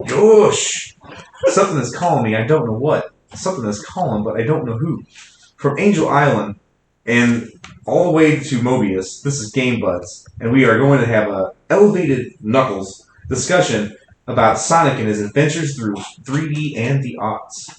Yosh! Something is calling me, I don't know what. Something is calling, but I don't know who. From Angel Island and all the way to Mobius, this is Game Budz, and we are going to have a elevated Knuckles discussion about Sonic and his adventures through 3D and the aughts.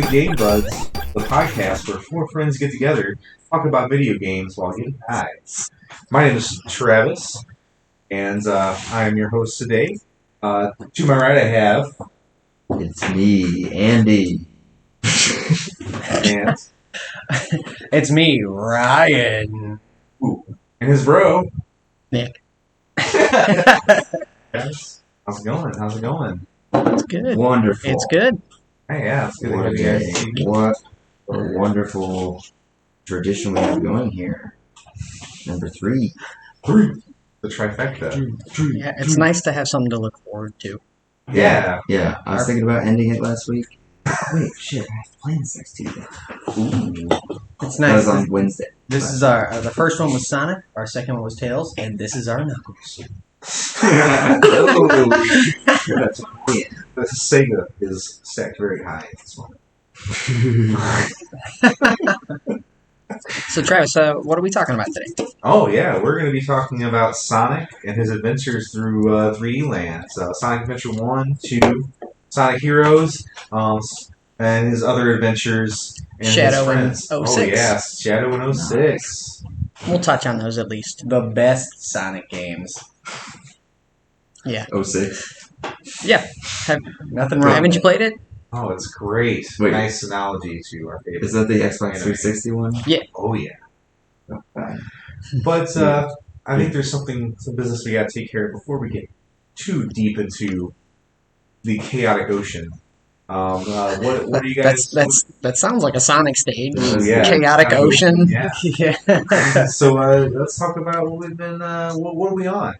Game Budz, the podcast where four friends get together, talk about video games while getting high. My name is Travis, and I am your host today. To my right, I have. It's me, Andy. And. It's me, Ryan. Ooh. And his bro. Nick. How's it going? It's good. Wonderful. It's good. Hey, yeah, it's good to have you guys. What a wonderful tradition we have going here. Number 3. The trifecta. Yeah, it's nice to have something to look forward to. Yeah. Yeah, I was thinking about ending it last week. Wait, shit, I have plans next Tuesday. Ooh. It's That nice. was on Wednesday. This is our the first one was Sonic, our second one was Tails, and this is our Knuckles. The SEGA is stacked very high at this moment. So Travis, what are we talking about today? Oh yeah, we're going to be talking about Sonic and his adventures through 3D land. Sonic Adventure 1, 2, Sonic Heroes, and his other adventures and Shadow his friends. and 06. Oh yes, Shadow and 06. We'll touch on those at least. The best Sonic games. Yeah. 06. Yeah. Nothing wrong. Haven't you played it? Oh, it's great. Wait. Nice analogy to our favorite. Is that the Xbox 360 one? Yeah. Oh yeah. Okay. But I think there's some business we got to take care of before we get too deep into the chaotic ocean. What do you guys? That sounds like a Sonic stage. Oh, yeah. Chaotic ocean. Yeah. Yeah. So let's talk about what we've been. What are we on?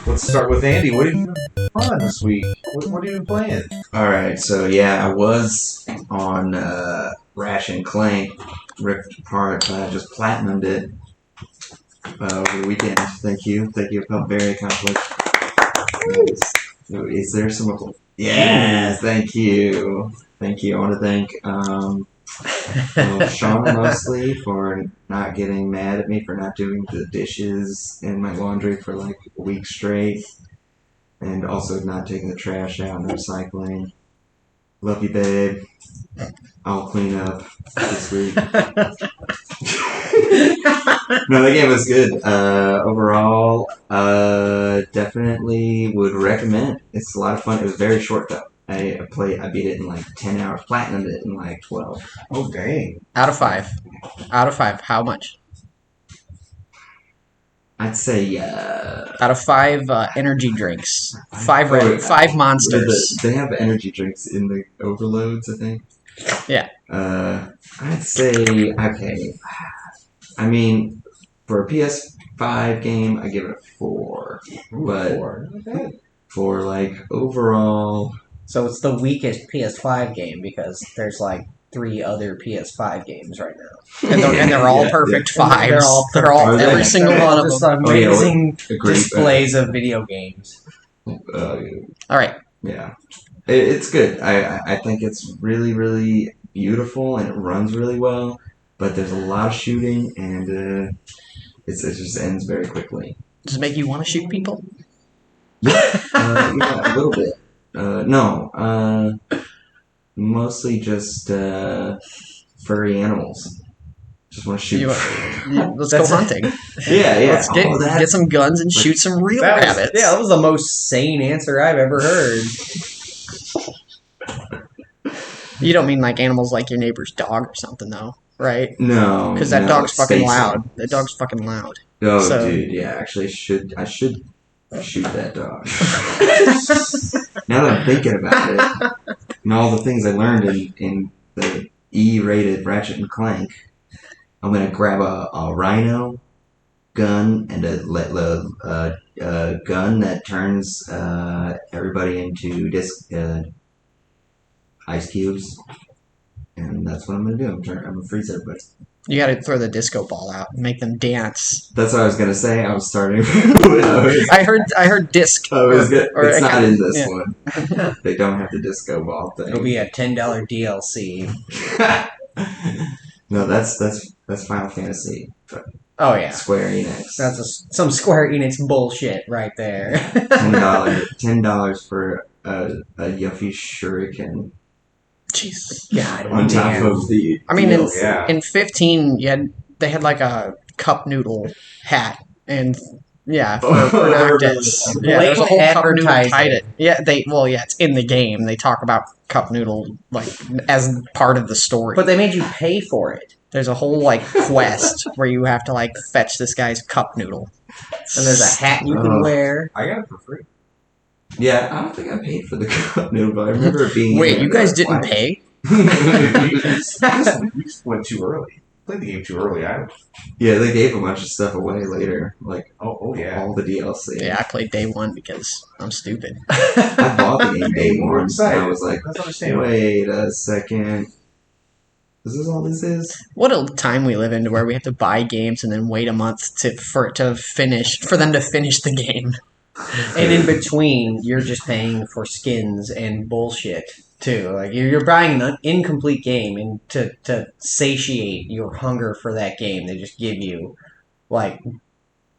Let's start with Andy. What have you been playing this week? What have you been playing? Alright, so yeah, I was on Ratchet and Clank, ripped apart, but I just platinumed it over the weekend. Thank you. I felt very accomplished. Is there some... Yes, thank you. I want to thank Sean mostly for not getting mad at me for not doing the dishes in my laundry for like a week straight, and also not taking the trash out and recycling. Love you, babe. I'll clean up this week. No, the game was good. Overall, definitely would recommend. It's a lot of fun. It was very short though. I beat it in like 10 hours. Platinumed it in like 12. Oh, dang. Out of 5. How much? I'd say Out of 5 energy drinks, 5 Oh, monsters. they have energy drinks in the overloads, I think. Yeah. I'd say okay. I mean, for a PS5 game, I give it a 4. But 4. Okay. for like overall, So it's the weakest PS5 game because there's like 3 other PS5 games right now. And they're all Yeah, perfect And fives. they're all Are they? every single one of Just them. amazing Agreed. displays of video games. All right. Yeah, it's good. I think it's really, really beautiful and it runs really well. But there's a lot of shooting and it just ends very quickly. Does it make you want to shoot people? Yeah, a little bit. No, mostly just furry animals. Just want to shoot. Let's go hunting. Yeah. Let's get some guns and shoot some real rabbits. That was the most sane answer I've ever heard. You don't mean like animals like your neighbor's dog or something, though, right? No, Because that no, dog's fucking space loud. animals. That dog's fucking loud. Oh, So- dude, yeah. Actually, I should shoot that dog. Now that I'm thinking about it, and all the things I learned in the E-rated Ratchet and Clank, I'm gonna grab a Ryno gun and a gun that turns everybody into ice cubes, and that's what I'm gonna do. I'm gonna freeze everybody. You got to throw the disco ball out and make them dance. That's what I was gonna say. I was starting. I I heard disc. was good. or- It's not in this yeah. one. They don't have the disco ball thing. It'll be a $10 DLC. No, that's Final Fantasy. Oh yeah, Square Enix. that's some Square Enix bullshit right there. $10 for a Yuffie Shuriken Jeez. God on top damn. of the. I mean, DLC. Yeah. in 15, they had like a cup noodle hat, and yeah, for Noctis. Yeah, there's a whole Blatant cup noodle advertising. tied it. Yeah, it's in the game. They talk about cup noodle like as part of the story. But they made you pay for it. There's a whole like quest where you have to like fetch this guy's cup noodle. And there's a hat you can Oh. wear. I got it for free. Yeah, I don't think I paid for the cup noodle, but I remember it being. Wait, in you there. guys didn't Why? pay? We just went too early. Played the game too early. Yeah, they gave a bunch of stuff away later, like Oh yeah. all the DLC. Yeah, I played day one because I'm stupid. I bought the game day We're one, and excited. I was like, That's understandable. wait a second. Is this all this is? What a time we live in where we have to buy games and then wait a month for them to finish the game. And in between, you're just paying for skins and bullshit too. Like you're buying an incomplete game, and to satiate your hunger for that game, they just give you like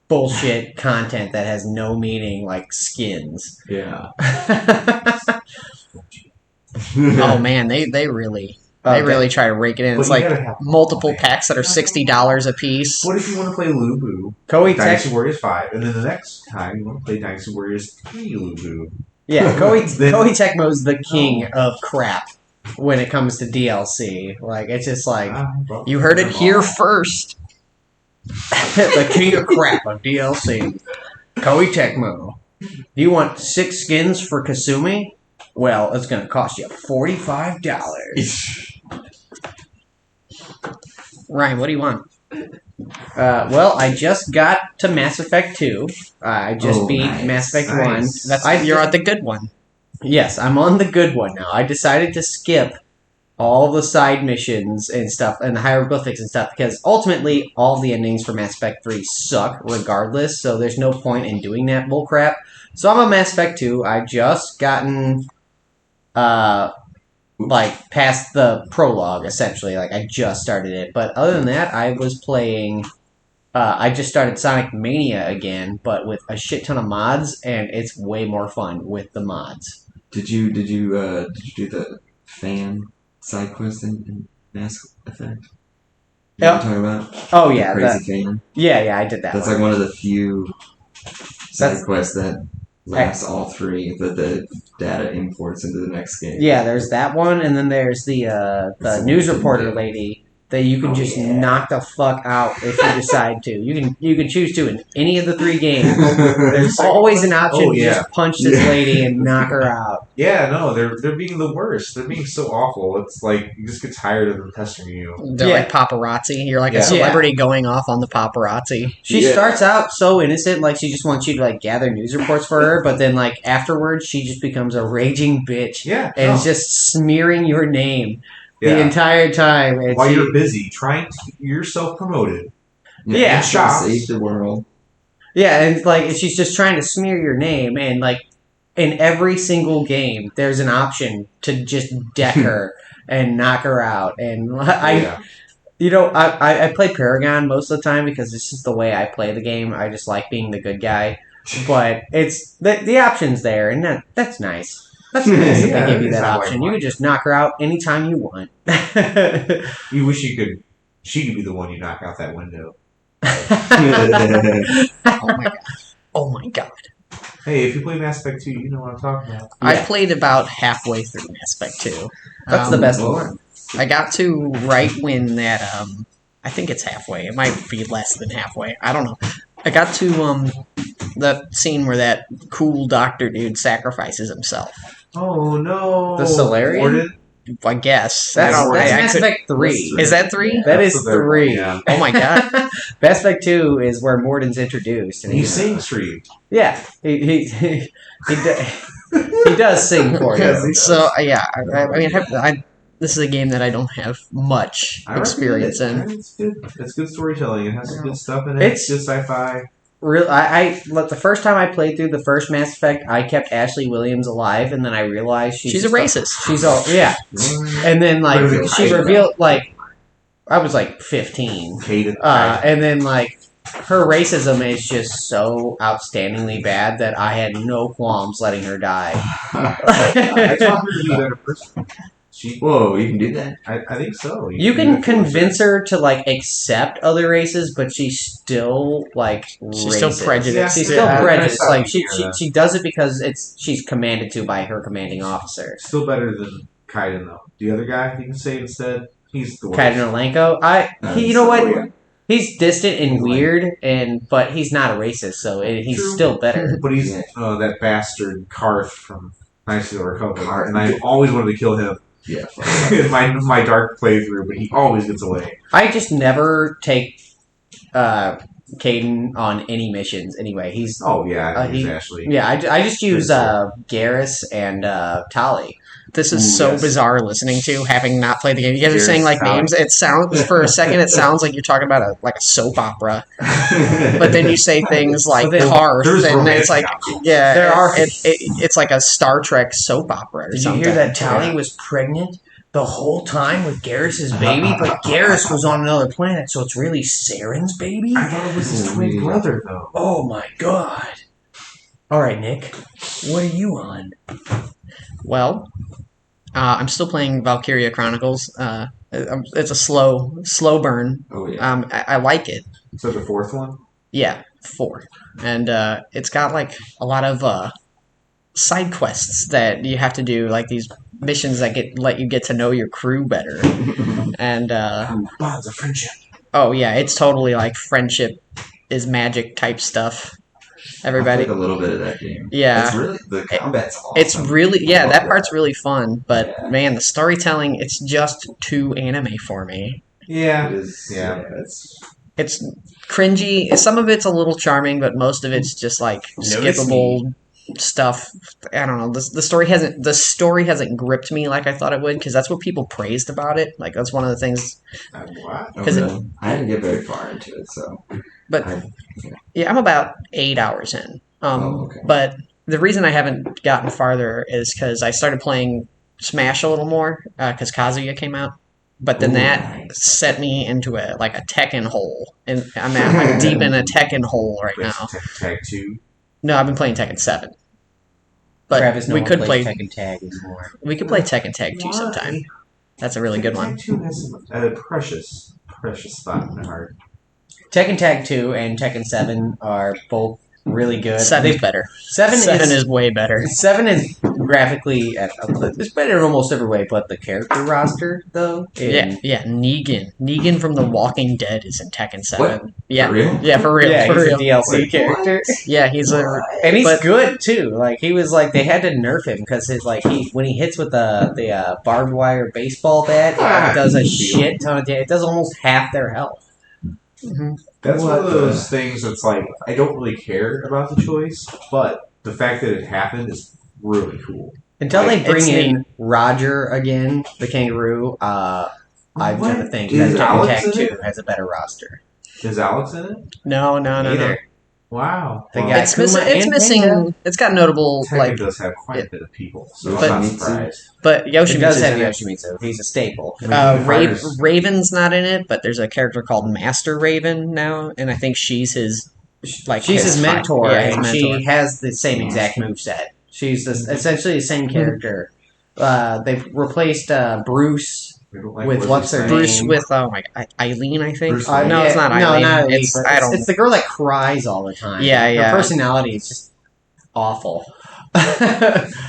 bullshit content that has no meaning, like skins. Yeah. Oh man, they really try to rake it in. But It's you like gotta have multiple multiplayer. packs that are $60 a piece. What if you want to play Lubu, Koei Dynasty Tech, Warriors 5, and then the next time you want to play Dynasty Warriors 3 Lubu? yeah, Then- Koei Tecmo's the king of crap when it comes to DLC. Like it's just like You heard it here first. the king of crap of DLC. Koei Tecmo. Do you want 6 skins for Kasumi? Well, it's going to cost you $45. Ryan, what do you want? Well, I just got to Mass Effect 2. I just beat nice, Mass Effect nice. 1. You're at the good one. Yes, I'm on the good one now. I decided to skip all the side missions and stuff and the hieroglyphics and stuff because ultimately all the endings for Mass Effect 3 suck regardless, so there's no point in doing that bullcrap. So I'm on Mass Effect 2. I just gotten like past the prologue essentially. Like I just started it. But other than that, I was playing I just started Sonic Mania again, but with a shit ton of mods, and it's way more fun with the mods. Did you do the fan side quest in Mass Effect? You know what I'm talking about? Oh The yeah, crazy fan. yeah, I did that. That's one. like one of the few side That's- quests that lasts all 3. That the data imports into the next game. Yeah, there's that one, and then there's the news reporter lady that you can just knock the fuck out if you decide to. You can choose to in any of the 3 games. There's always an option to just punch this lady and knock her out. Yeah, no, they're being the worst. They're being so awful. It's like you just get tired of them pestering you. They're like paparazzi. You're like a celebrity going off on the paparazzi. She starts out so innocent, like she just wants you to like gather news reports for her, but then like afterwards she just becomes a raging bitch. Yeah, and is just smearing your name the entire time. And while you're busy trying to keep yourself promoted. Yeah, save the world. Yeah, and like she's just trying to smear your name, and like in every single game, there's an option to just deck her and knock her out. And I play Paragon most of the time because it's just the way I play the game. I just like being the good guy, but it's the option's there, and that's nice. That's nice that they give you that option. You can just knock her out anytime you want. You wish she could be the one you knock out that window. Oh my god. Hey, if you play Mass Effect 2, you know what I'm talking about. I played about halfway through Mass Effect 2. That's the best one. I got to right when that I think it's halfway. It might be less than halfway. I don't know. I got to the scene where that cool doctor dude sacrifices himself. Oh no. The Solarian? I guess. That's Mass Effect 3. Is that 3? That is 3. Yeah. Oh my god. Mass Effect 2 is where Morden's introduced. And he sings for you. Yeah. He does sing for you. So, yeah. I mean, this is a game that I don't have much experience in. It's good. It's good storytelling. It has some good stuff in it. It's good sci-fi. The first time I played through the first Mass Effect, I kept Ashley Williams alive, and then I realized she's a racist. She's all and then like she revealed like I was like 15, and then like her racism is just so outstandingly bad that I had no qualms letting her die. I taught her to be a better person. Whoa, you can do that? I think so. You can convince her to like accept other races, but she's still like she's still prejudiced. Yeah, she's still prejudiced. Like she does it because she's commanded to by her commanding officer. Still better than Kaiden though. The other guy you can say instead, he's the worst. Kaiden Alenko. You know what? He's distant and weird, but he's not a racist, so he's still better. But he's that bastard Karth from Knights of the Republic, and I always wanted to kill him. Yeah, in my dark playthrough, but he always gets away. I just never take Caden on any missions. Anyway, he's Ashley. Yeah, I just use Garrus and Tali. This is bizarre listening to, having not played the game. You guys are saying like names. It sounds for a second. It sounds like you're talking about a soap opera, but then you say things like Karth, and it's like it's like a Star Trek soap opera. Or Did something. you hear that Tali was pregnant the whole time with Garrus's baby, but Garrus was on another planet, so it's really Saren's baby? I thought it was his twin brother, though. Oh my god. All right, Nick, what are you on? Well, I'm still playing Valkyria Chronicles. It's a slow burn. Oh yeah. I like it. So the fourth one? Yeah, 4. And it's got like a lot of side quests that you have to do, like these missions that let you get to know your crew better. And bonds of friendship. Oh yeah, it's totally like friendship is magic type stuff. Everybody, I played a little bit of that game. Yeah, it's really the combat's awesome. It's really that part's really fun. But man, the storytelling, it's just too anime for me. Yeah, it is. Yeah, it's cringy. Some of it's a little charming, but most of it's just like skippable stuff. I don't know. The story hasn't gripped me like I thought it would, because that's what people praised about it. Like that's one of the things. Because I didn't get very far into it, so. But I'm about 8 hours in. Okay. But the reason I haven't gotten farther is because I started playing Smash a little more because Kazuya came out. But then set me into a Tekken hole, and I'm deep in a Tekken hole right now. Tag 2. No, I've been playing Tekken 7. But Travis, we could play Tekken Tag anymore. We could play Tekken Tag 2 sometime. That's a really good one. Tag 2 has a precious spot in my heart. Tekken Tag 2 and Tekken 7 are both really good. Seven's better. Seven is way better. 7 is graphically it's better in almost every way, but the character roster though. Yeah. Negan from The Walking Dead is in Tekken 7. What? Yeah, For real? yeah, for real. Yeah, for he's real. a DLC Wait, character. Yeah, he's And he's good too. Like he was like they had to nerf him because his when he hits with the barbed wire baseball bat, it does a shit ton of damage. It does almost half their health. Mhm. That's one of those things that's like, I don't really care about the choice, but the fact that it happened is really cool. Until they bring It's in Roger again, the kangaroo, I'm gonna think that Is Tekken Alex Tag in 2 has a better roster. Is Alex in it? No. Either. Wow. They Well, got It's, Kuma it's and missing. Panda. It's got notable Tekken does have quite a bit of people, so But- I'm not surprised. but It does Yoshimitsu's have in it. Yoshimitsu. He's a staple. Raven's not in it, but there's a character called Master Raven now, and I think she's his She's his mentor, Yeah, his and mentor. she has the same exact moveset. She's essentially the same character. They've replaced Bruce with what's her name? Bruce with Eileen, I think. Bruce No, Lee. it's not Eileen. Not Eileen, It's but I don't. It's the girl that cries all the time. Yeah. Her personality is just awful.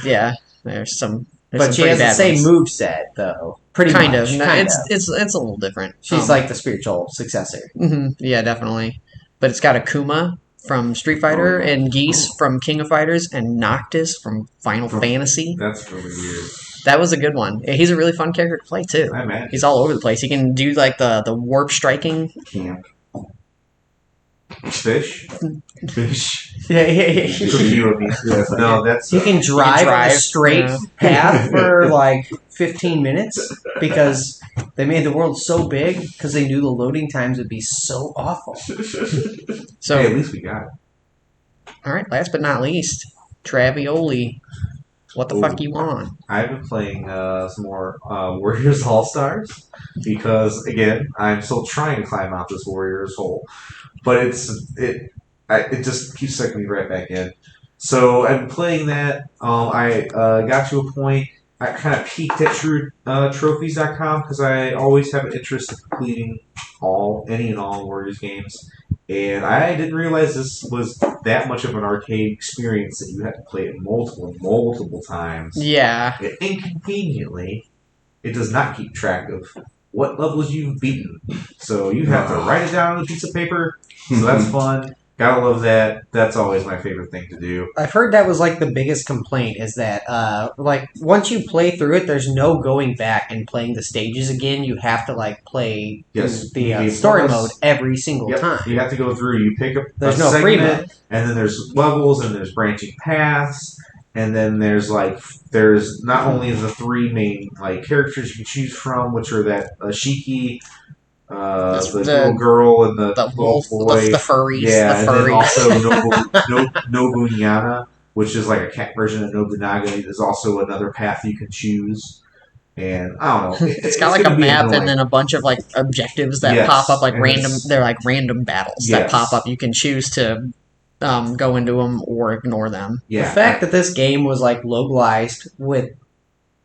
Yeah, there's some. But she has the same moveset, though. Pretty Kind much. of. No, kind it's a little different. She's like the spiritual successor. Yeah, definitely. But it's got Akuma from Street Fighter, and Geese from King of Fighters, and Noctis from Final Fantasy. That's really weird. That was a good one. He's a really fun character to play too. I imagine. He's all over the place. He can do like the warp striking. Camp. Fish? Yeah. You and me. No, that's... He can drive on a drive, straight yeah. path for like 15 minutes because they made the world so big because they knew the loading times would be so awful. So, Hey, at least we got it. all right. Last but not least, Travioli. What the fuck you want? I've been playing some more Warriors All-Stars because, again, I'm still trying to climb out this Warriors hole. But it just keeps sucking me right back in. So I've been playing that. I got to a point, I kind of peaked at trophies.com because I always have an interest in completing any and all Warriors games. And I didn't realize this was that much of an arcade experience that you had to play it multiple times. Yeah. And inconveniently, it does not keep track of what levels you've beaten. So you have to write it down on a piece of paper. So that's fun. Gotta love that. That's always my favorite thing to do. I've heard that was like the biggest complaint is that like once you play through it, there's no going back and playing the stages again. You have to like play the story mode every single time. You have to go through. You pick up There's a no free segment, mode. and then there's levels, and there's branching paths, and then there's not only the three main like characters you can choose from, which are that Shiki, the little girl, and the wolf, boy, the furries, yeah, the and furry. then also Nobunyana, which is like a cat version of Nobunaga. There's also another path you can choose. And I don't know. It's got like a map and then a bunch of like objectives that pop up like and random. They're like random battles that pop up. You can choose to go into them or ignore them. Yeah. The fact that this game was like localized with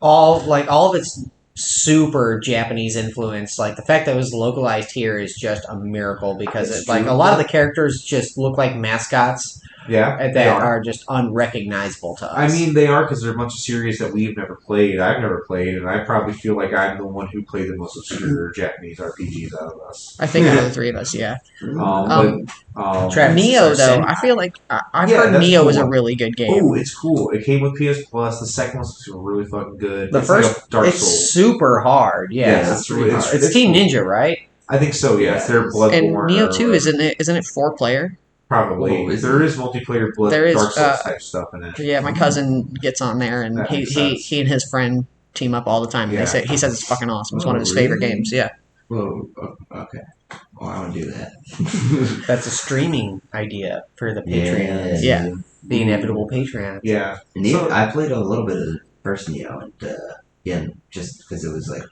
all of its super Japanese influence, like the fact that it was localized here is just a miracle because It's like true. a lot of the characters just look like mascots they that are just unrecognizable to us. I mean, they are because they're a bunch of series that we've never played. I've never played, and I probably feel like I'm the one who played the most obscure Japanese RPGs out of us. I think out of the three of us, yeah. Travis Neo is though, our I feel like I've Yeah, heard that's Neo cool. is a really good game. Oh, it's cool. It came with PS Plus. The second one's really fucking good. The It's first, like a Dark it's Souls. super hard. Yeah, Yes, it's really hard. It's Team Ninja, right? I think so. Yes, they're Bloodborne. And Neo 2 or- isn't it 4-player? probably. Oh, is There is multiplayer There is, Dark Souls type stuff in it. Yeah, my cousin gets on there and That makes he sense. and his friend team up all the time. And Yeah. he says it's fucking awesome. It's one of his really? favorite games. Yeah. Whoa, okay. Well, I want to do that. That's a streaming idea for the Patreon. Yeah. The inevitable Patreon. Yeah. Neo, I played a little bit of the first Neo, and again, just because it was like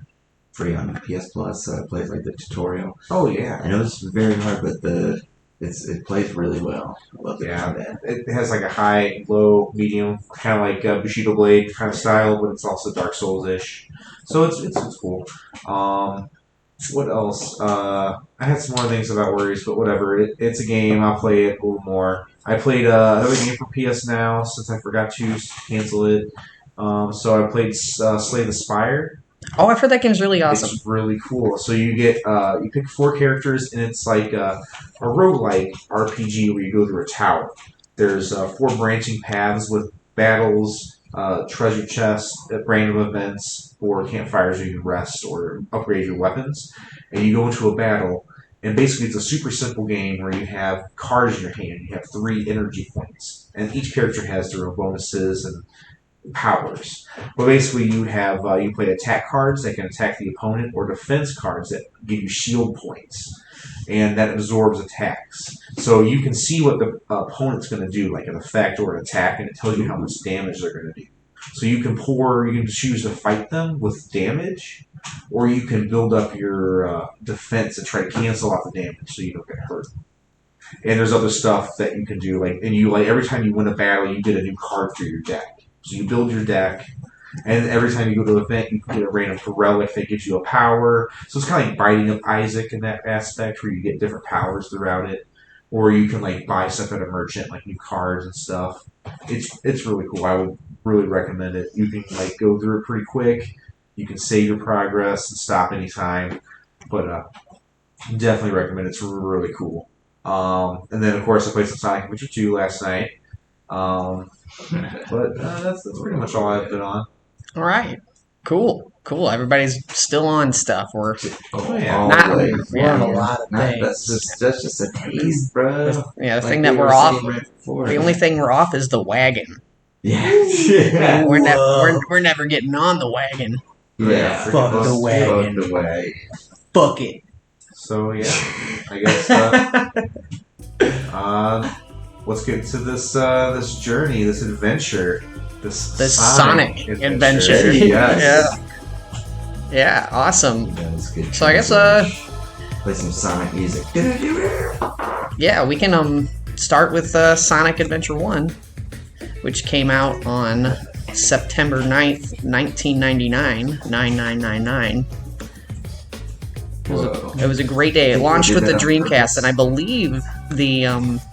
free on PS Plus, so I played like the tutorial. Oh yeah. I know it's very hard, but it plays really well. I love the combat. It has like a high, low, medium, kind of like Bushido Blade kind of style, but it's also Dark Souls-ish. So it's cool. What else? I had some more things about Warriors, but whatever. It's a game. I'll play it a little more. I played another game for PS Now since I forgot to cancel it. So I played Slay the Spire. Oh, I've heard that game's really awesome. It's really cool. So you get you pick 4 characters, and it's like a roguelike RPG where you go through a tower. There's 4 branching paths with battles, treasure chests, random events, or campfires where you can rest or upgrade your weapons. And you go into a battle, and basically it's a super simple game where you have cards in your hand. You have 3 energy points, and each character has their own bonuses and powers. But basically you have you play attack cards that can attack the opponent, or defense cards that give you shield points, and that absorbs attacks. So you can see what the opponent's going to do, like an effect or an attack, and it tells you how much damage they're going to do. So you can choose to fight them with damage, or you can build up your defense and try to cancel out the damage so you don't get hurt. And there's other stuff that you can do, like every time you win a battle, you get a new card for your deck. So you build your deck, and every time you go to an event, you can get a random relic that gives you a power. So it's kind of like Binding of Isaac in that aspect, where you get different powers throughout it. Or you can like buy stuff at a merchant, like new cards and stuff. It's really cool. I would really recommend it. You can like go through it pretty quick. You can save your progress and stop anytime. But definitely recommend it. It's really cool. And then of course I played some Sonic Adventure 2 last night. But that's pretty much all I've been on. All right, cool. Everybody's still on stuff. We're We have a lot of things. That's just a taste, bro. The thing that we're off. The only thing we're off is the wagon. Yeah. We're never getting on the wagon. Yeah. Fuck the wagon. Fuck the wagon. Fuck it. So yeah, I guess let's get to this journey, this adventure, this Sonic adventure. Yes. Yeah, awesome. That's good. So I guess play some Sonic music. yeah, we can start with Sonic Adventure 1, which came out on September 9th, 1999, 9999. It was a great day. It launched with the Dreamcast, and I believe the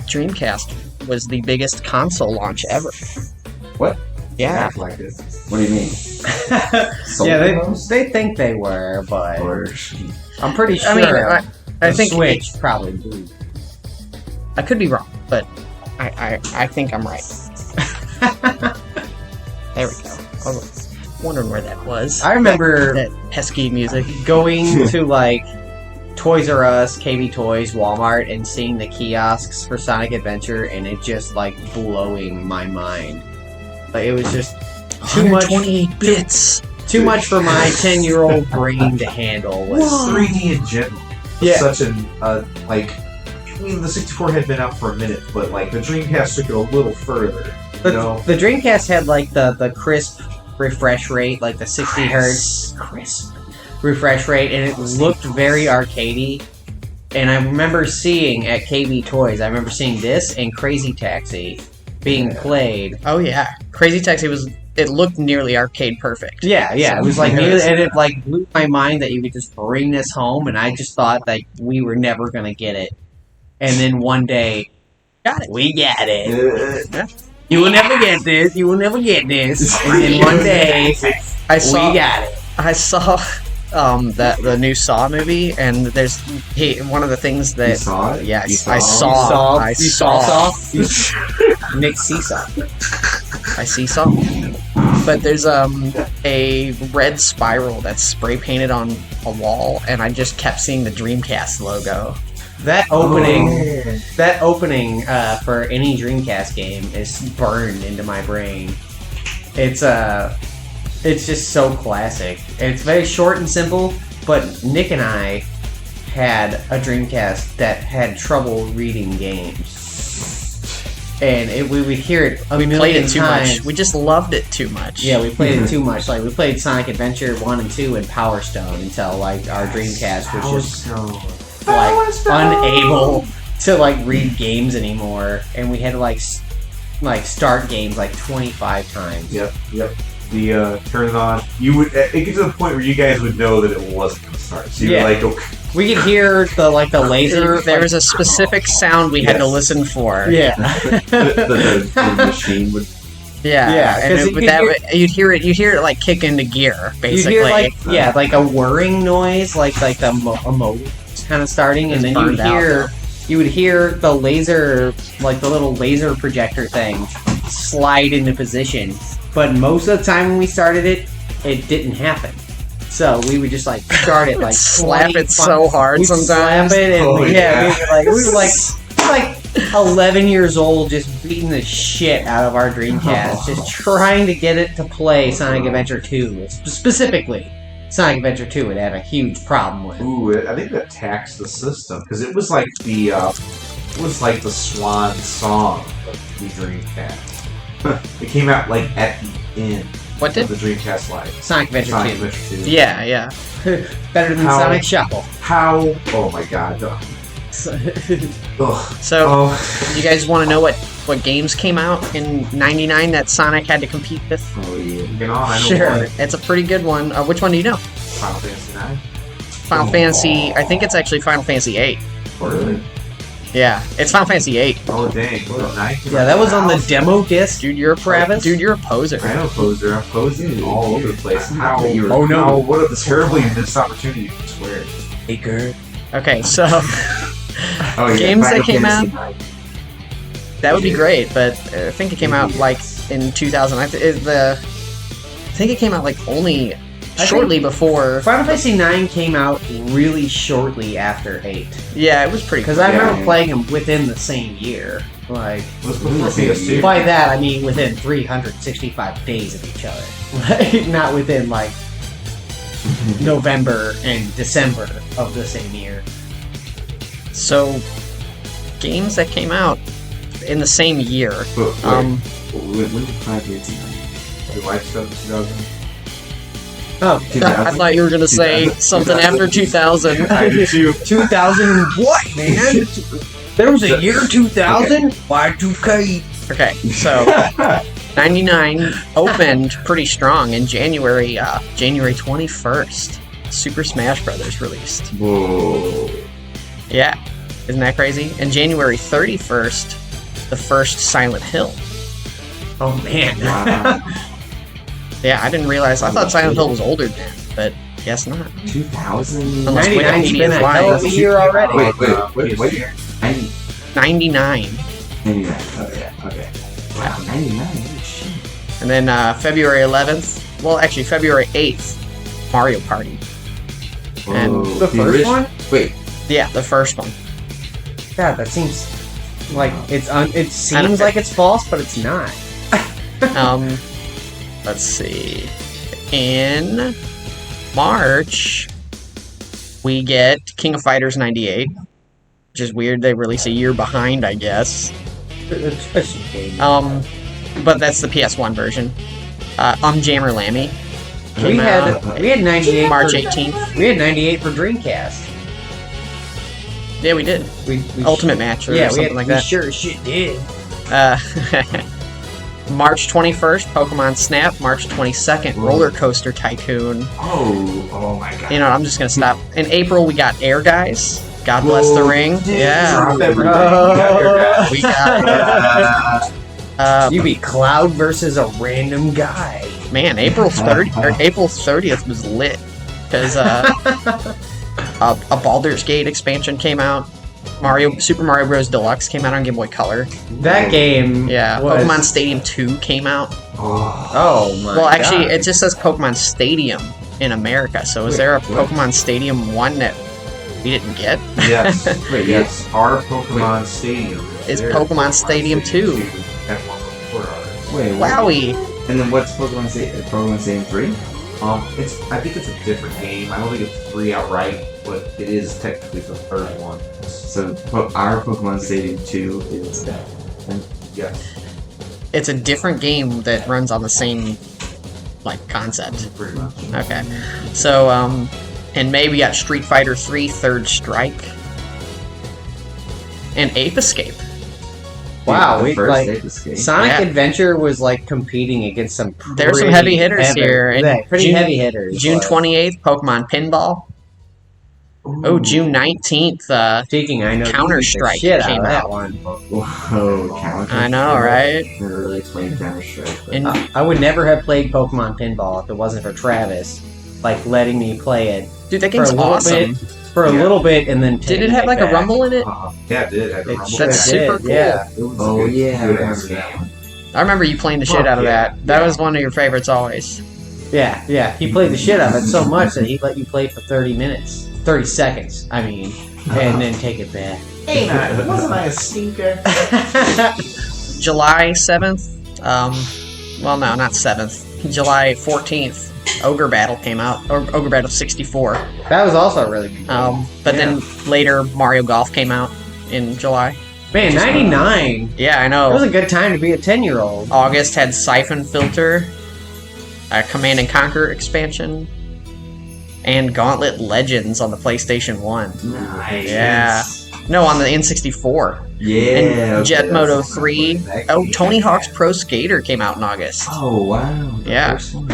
Dreamcast was the biggest console launch ever. What? Yeah. Like this. What do you mean? Yeah, they think they were, but I'm pretty sure. I mean, I think Switch probably blew. I could be wrong, but I think I'm right. There we go. I was wondering where that was. I remember that pesky music. going to like Toys R Us, KB Toys, Walmart, and seeing the kiosks for Sonic Adventure, and it just like blowing my mind. Like it was just too much. 128 bits. Too much for my 10-year-old brain to handle. What? 3D in general. Yeah. Such an like. I mean, the 64 had been out for a minute, but like the Dreamcast took it a little further. You know? The Dreamcast had like the crisp refresh rate, like the 60 hertz crisp refresh rate, and it looked very arcadey. And I remember seeing at KB Toys, I remember seeing this and Crazy Taxi being played. Oh yeah, Crazy Taxi it looked nearly arcade perfect. Yeah, it was like nearly, and it like blew my mind that you could just bring this home, and I just thought that we were never gonna get it. And then one day, we got it. You will never get this. You will never get this. And then one day, we got it. I saw the new Saw movie, and there's one of the things that You saw it? Yes, You I saw saw. it? I saw. Nick Seesaw. I seesaw. But there's a red spiral that's spray painted on a wall, and I just kept seeing the Dreamcast logo. That opening for any Dreamcast game is burned into my brain. It's just so classic. It's very short and simple, but Nick and I had a Dreamcast that had trouble reading games. And we would hear it a million played it too times. much. We just loved it too much. Yeah, we played it too much. Like, we played Sonic Adventure 1 and 2 and Power Stone until, like, our Dreamcast was just, like, unable to, like, read games anymore. And we had to, like start games, like, 25 times. Yep. The turn it on. You would. It gets to the point where you guys would know that it wasn't going to start. So you would like go We could hear the laser. There was a specific sound we had to listen for. Yeah. the machine would. Yeah, and you'd hear it like kick into gear, basically. You'd hear like a whirring noise, like the motor kind of starting, and then you would hear the laser, like the little laser projector thing, slide into position. But most of the time when we started it, it didn't happen. So we would just start it slap it so hard sometimes. Slap it and we were like 11 years old, just beating the shit out of our Dreamcast, just trying to get it to play Sonic Adventure 2. Specifically, Sonic Adventure 2 would have a huge problem with. Ooh, I think that taxed the system because it was like the swan song of the Dreamcast. It came out at the end. What did the Dreamcast Live? Sonic Adventure 2. Yeah. Better than Sonic Shuffle. How? Oh my god. So, you guys want to know what games came out in '99 that Sonic had to compete with? Oh yeah. I know Sure, one. it's a pretty good one. Which one do you know? Final Fantasy 9. Final Fantasy. I think it's actually Final Fantasy 8. Really? Yeah, it's Final Fantasy 8. Oh dang! What, 9? Yeah, that was on the demo disc. Dude, you're a poser. I know poser. I'm posing all over the place. How? Oh no! What a terribly missed opportunity to swear. Baker. Okay, so Games that came out. That would be great, but I think it came out in 2000. I think it came out only shortly before. Final Fantasy 9 came out really shortly after 8. Yeah, it was pretty. Because I remember playing them within the same year. It was before PS2. By that I mean within 365 days of each other, not within November and December of the same year. So, games that came out in the same year. When did 5 years ago? The Life Stuff 2000. Oh, I thought you were gonna say something after 2000. I did too. 2000 what, man? There was a year 2000? Y2K. Okay, so 99 opened pretty strong in January 21st. Super Smash Brothers released. Whoa. Yeah, isn't that crazy? And January 31st, the first Silent Hill. Oh man. Wow. Yeah, I didn't realize. I thought Silent Hill was older than, but guess not. 2000? Unless 99's Wikipedia been is a lying. hell of a year already. Wait year? 99. 99. Okay. Wow, 99. Holy shit. And then February 11th, well, actually February 8th, Mario Party. And the first one? Wait. Yeah, the first one. God, that seems like it seems like it's false, but it's not. Let's see. In March, we get King of Fighters 98, which is weird. They release a year behind, I guess. But that's the PS1 version. Jammer Lammy. We had 98 March 18th. We had 98 for Dreamcast. Yeah, we did. We Ultimate Match or something like that. We sure as shit did. March 21st, Pokemon Snap. March 22nd, Roller Coaster Tycoon. Oh my god. You know, I'm just gonna stop. In April, we got Air Guys. God Bless the Ring. Yeah. Drop everything. We got. You beat Cloud versus a random guy. Man, April 30th was lit because a Baldur's Gate expansion came out. Super Mario Bros. Deluxe came out on Game Boy Color. That game. Yeah. Was... Pokemon Stadium 2 came out. Oh my. Well, actually, God. it just says Pokemon Stadium in America. So is there a Pokemon Stadium 1 that we didn't get? Yes. Wait, yes. Our Pokemon Stadium is Pokemon Stadium 2. Wait, Wowie. And then what's Pokemon Stadium? Pokemon Stadium 3? I think it's a different game. I don't think it's 3 outright, but it is technically the third one. So our Pokemon Stadium 2 is that. Yes. It's a different game that runs on the same concept. Pretty much. Okay. So in May we got Street Fighter 3 Third Strike and Ape Escape. Wow, Sonic Yeah. Adventure was competing against some. There's some heavy hitters here. And Pretty heavy hitters. June 28th, Pokemon Pinball. Oh, June 19th. TKing, I know. Counter-Strike shit came out of that out. one. Whoa, Counter. I know, right? Never really played Counter-Strike. And I would never have played Pokemon Pinball if it wasn't for Travis, like letting me play it dude, that for a game's little awesome. for a little bit, and then Did it have like a rumble in it? Yeah, it did. Have a It rumble. That's super did, cool. Yeah. Oh yeah, I Good remember ass that game. I remember you playing the shit out of that. That was one of your favorites always. Yeah. He played the shit out of it so much that he let you play for 30 minutes. 30 seconds, I mean. And then take it back. Hey, wasn't I a stinker? July 7th. Well, no, not 7th. July 14th. Ogre Battle came out. Or Ogre Battle 64. That was also a really good game. But then later, Mario Golf came out in July. Man, 99. Yeah, I That was know. a good time to be a 10-year-old. August had Siphon Filter, Command and Conquer expansion, and Gauntlet Legends on the PlayStation 1. Nice. Yeah. No, on the N64. Yeah. And Jet okay, Moto that's 3. that Oh, game. Tony Hawk's Pro Skater came out in August. Oh wow. The Yeah. first one.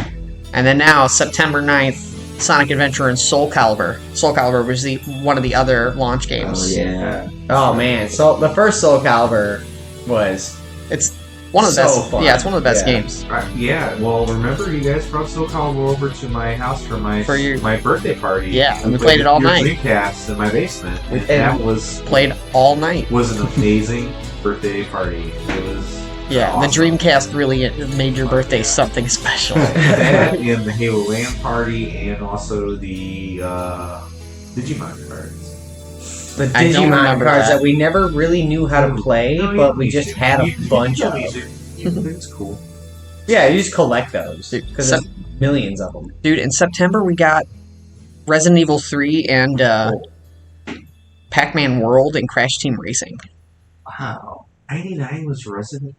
And then now, September 9th, Sonic Adventure and Soul Calibur. Soul Calibur was one of the other launch games. Oh yeah. Oh, man. So the first Soul Calibur was... It's one of the So best. fun. Yeah, it's one of the best Yeah. games. Yeah, well, remember you guys brought Soul Calibur over to my house for my birthday party. Yeah, and we played it all your night. Dreamcast in my basement, and And- that was Played all night. an amazing birthday party. It was Yeah, awesome. the Dreamcast really made your birthday something special. That and the Halo LAN party, and also the Digimon cards. The I don't Digimon remember cards that. that we never really knew how to play, No, you but don't we need just to. had a You bunch don't of need them. to. It's cool. Yeah, you just collect those. Dude, Because Sep- there's millions of them. Dude, in September we got Resident Evil 3 and Pac-Man World and Crash Team Racing. Wow. 99 was Resident.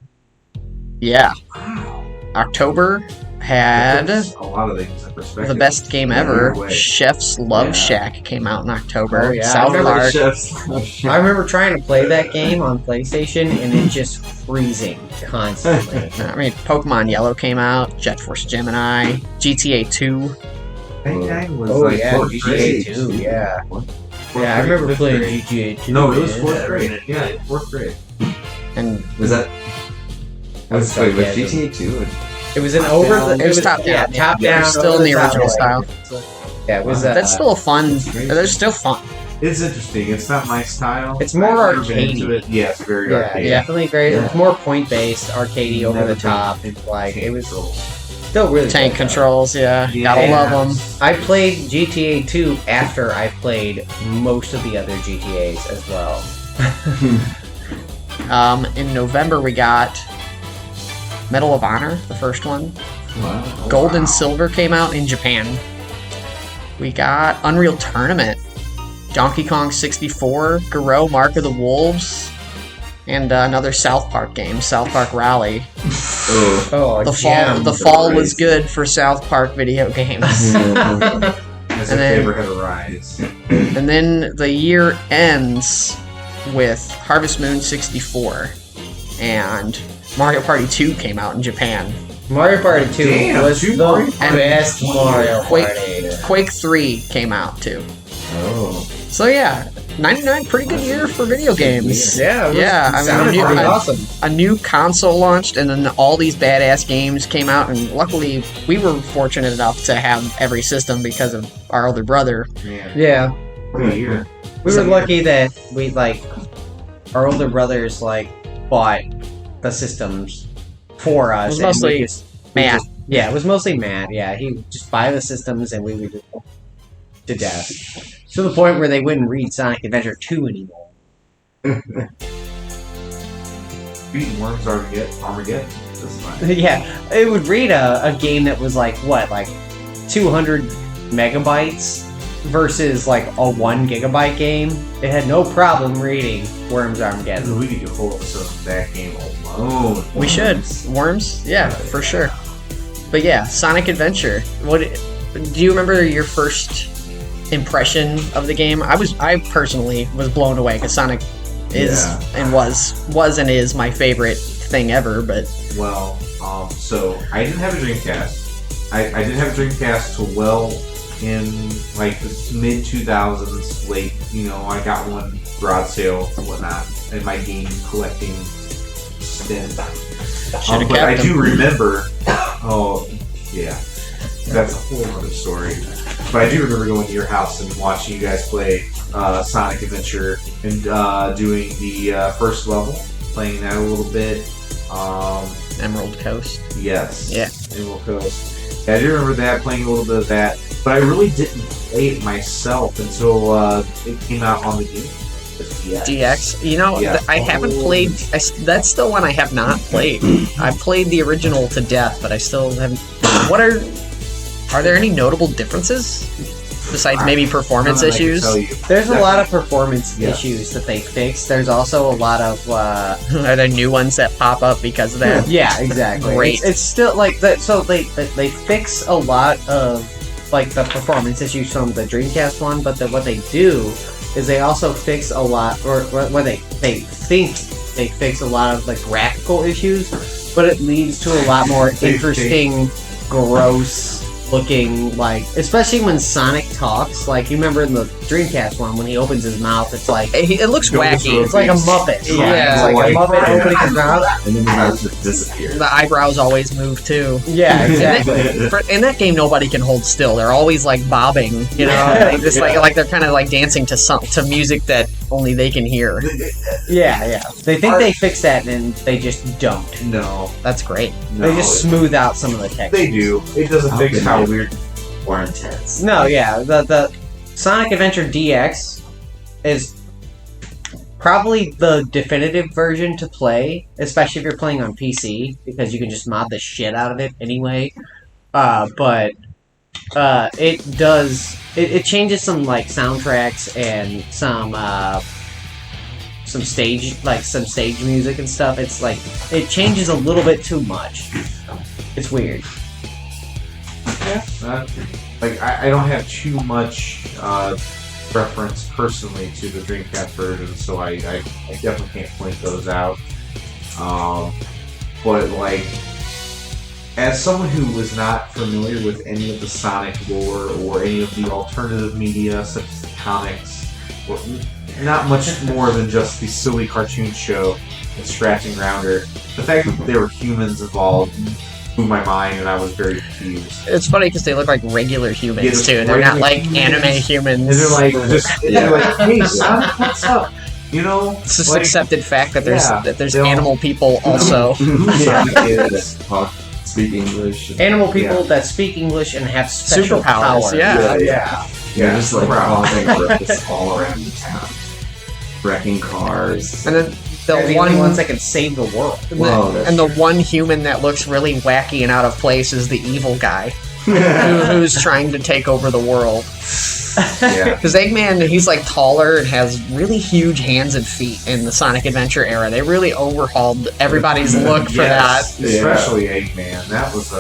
Yeah. Wow. October had That puts a lot of things in perspective. the best game Yeah, ever. no way. Chef's Love Yeah. Shack came out in October. Oh, yeah, I South remember Park. Chef's I remember trying to play that game on PlayStation and it just freezing constantly. I mean, Pokemon Yellow came out. Jet Force Gemini. GTA 2. 99 was Oh, like yeah, fourth GTA grade. 2, yeah. Fourth Yeah, I grade, remember fifth playing grade. GTA 2. No, it was man. fourth grade. Yeah, fourth grade. And Was that? Was Stuff, was yeah, GTA 2? It was an Top over down. the. It was top Yeah, down. top Yeah, down. it was still over in the top, original like- style. Yeah, it was. That's still a fun. They're still fun. It's interesting. It's not my style. It's more I've never been arcadey. into it. Yeah, it's very Yeah, arcadey. definitely very. Yeah. It's more point based, arcadey, over Never the been top. into Like it was control. still really Tank good, though. controls, yeah. Yeah. Gotta love them. I played GTA 2 after I played most of the other GTAs as well. In November, we got Medal of Honor, the first one. Wow. Gold and Silver came out in Japan. We got Unreal Tournament, Donkey Kong 64, Garou Mark of the Wolves, and another South Park game, South Park Rally. Oh. Oh, The fall was good for South Park video games. As And if then- they ever had a rise. And then the year ends with Harvest Moon 64, and Mario Party 2 came out in Japan. Mario Party 2 Damn, was two the Mario Party best Mario Quake- Party. Quake 3 came out too. Oh. So yeah, 99, pretty good year for video games. Yeah, it was, Yeah, I mean, sounded you- pretty I- awesome. A new console launched, and then all these badass games came out, and luckily we were fortunate enough to have every system because of our older brother. Man, Yeah, what a year. we were lucky that we our older brothers bought the systems for us. It was and we mostly just- Matt. Yeah, it was mostly Matt. Yeah, he would just buy the systems and we would just to death. To the point where they wouldn't read Sonic Adventure 2 anymore. Beating Worms Armageddon. That's fine. Yeah, it would read a game that was 200 megabytes versus a 1 gigabyte game. It had no problem reading Worms Armageddon. We could do a whole episode of that game alone. We should. Worms? Yeah, for sure. But yeah, Sonic Adventure. Do you remember your first impression of the game? I personally was blown away because Sonic is and was and is my favorite thing ever. But Well, so I didn't have a Dreamcast. I didn't have a Dreamcast till well in like the mid 2000s, late. I got one garage sale and whatnot in my game collecting stint. But I do remember. Oh, yeah, that's a whole other story. But I do remember going to your house and watching you guys play Sonic Adventure and doing the first level, playing that a little bit. Emerald Coast. Yes. Yeah. Emerald Coast. Yeah, I do remember that, playing a little bit of that. But I really didn't play it myself until it came out on the game. DX. I haven't played. That's the one I have not played. I've played the original to death, but I still haven't. Are there any notable differences besides maybe performance issues? There's a lot of performance issues that they fixed. There's also a lot of. Are there new ones that pop up because of that? Yeah, exactly. Great. It's still like that. So they fix a lot of like the performance issues from the Dreamcast one, but what they do is they also fix a lot, or what they think they fix a lot of like graphical issues, but it leads to a lot more interesting, gross looking, like, especially when Sonic talks. Like, you remember in the Dreamcast one, when he opens his mouth, it's like it looks wacky. It's like a Muppet. Yeah, it's like a Muppet opening his mouth, and then the mouth just disappears. The eyebrows always move too. Yeah, exactly. In that game, nobody can hold still. They're always like bobbing. They just like they're kind of like dancing to music that only they can hear. Yeah. They think they fixed that, and they just don't. No, that's great. They just smooth out some of the textures. They do. It doesn't fix how weird or intense. No, yeah. The Sonic Adventure DX is probably the definitive version to play, especially if you're playing on PC, because you can just mod the shit out of it anyway. But it changes some like soundtracks and some stage music and stuff. It's like it changes a little bit too much. It's weird. Yeah. I don't have too much reference personally to the Dreamcast version, so I definitely can't point those out. But like, as someone who was not familiar with any of the Sonic lore or any of the alternative media such as the comics, or not much more than just the silly cartoon show and Scratching Rounder, the fact that there were humans involved blew my mind, and I was very confused. It's funny because they look like regular humans too. They're not like anime humans. And they're like, they're like, hey, Sonic, what's up? It's just accepted fact that there's they'll- animal people also. Sonic is speak English. Animal people that speak English and have special Superpowers, powers. Yeah, just like causing ruckus all around the town, wrecking cars. And then They're the the one only ones that can save the world. and the one human that looks really wacky and out of place is the evil guy who's trying to take over the world. Yeah. Because Eggman, he's like taller and has really huge hands and feet in the Sonic Adventure era. They really overhauled everybody's look for that. Especially Eggman. That was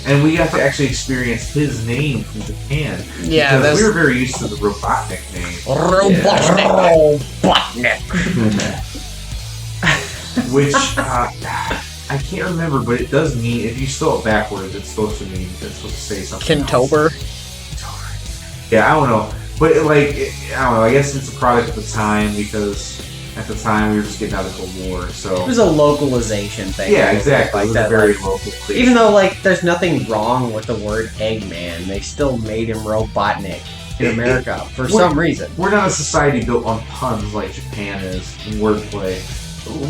and we got to actually experience his name from Japan. Yeah, because we were very used to the Robotnik name. Robotnik. Which I can't remember, but it does mean, if you spell it backwards, it's supposed to say something. Kintober. Yeah, I don't know, but I don't know. I guess it's a product of the time, because at the time we were just getting out of the Cold War, so It was a localization thing. yeah, exactly. Like It was that, a very like, local place. even though there's nothing wrong with the word Eggman, they still made him Robotnik in America for some reason. We're not a society built on puns like Japan is, and wordplay.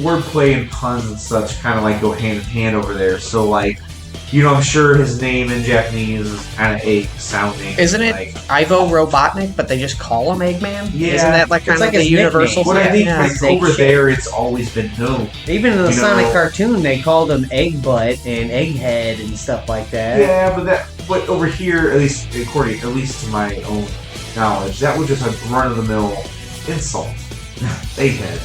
Wordplay and puns and such kind of go hand in hand over there. So I'm sure his name in Japanese is kind of egg sounding. Isn't it Ivo Robotnik, but they just call him Eggman? Yeah. Isn't that kind of the his universal But thing? I think over there it's always been known. Even in the You Sonic know- cartoon, they called him Egg Butt and Egghead and stuff like that. Yeah, but over here, at least to my own knowledge, that was just a run-of-the-mill insult. Egghead.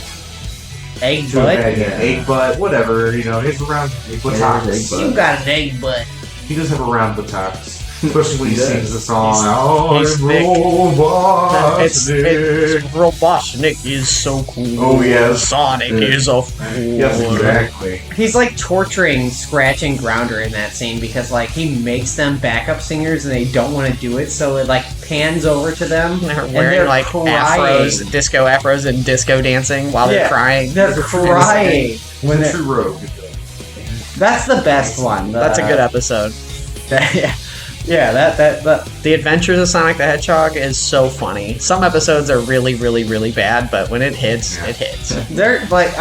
Egg To a Butt? bad guy. Egg butt, whatever, he's around buttocks. egg butt. You got an egg butt. He does have a round buttocks. Especially when he sings the song. He's I'm Nick. Robotnik. It's Robotnik is so cool. Oh, yes. Sonic is a fool. Yes, exactly. He's like torturing Scratch and Grounder in that scene because like he makes them backup singers and they don't want to do it, so it like pans over to them They're and wearing they're like crying. afros, and disco dancing while they're crying. They're crying when He's a they're, true rogue. that's the best one. That's a good episode. Yeah, that The Adventures of Sonic the Hedgehog is so funny. Some episodes are really, really, really bad, but when it hits, it hits. they're like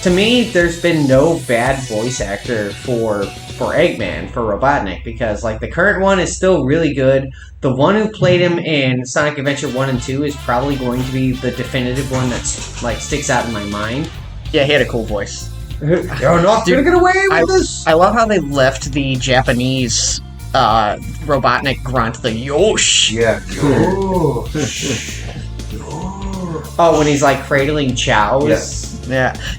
to me, there's been no bad voice actor for Eggman, for Robotnik, because like the current one is still really good. The one who played him in Sonic Adventure 1 and 2 is probably going to be the definitive one that's like sticks out in my mind. Yeah, he had a cool voice. You're not gonna get away with this. I love how they left the Japanese Robotnik grunt, the Yosh. Yeah. Oh, when he's like cradling chows. Yes.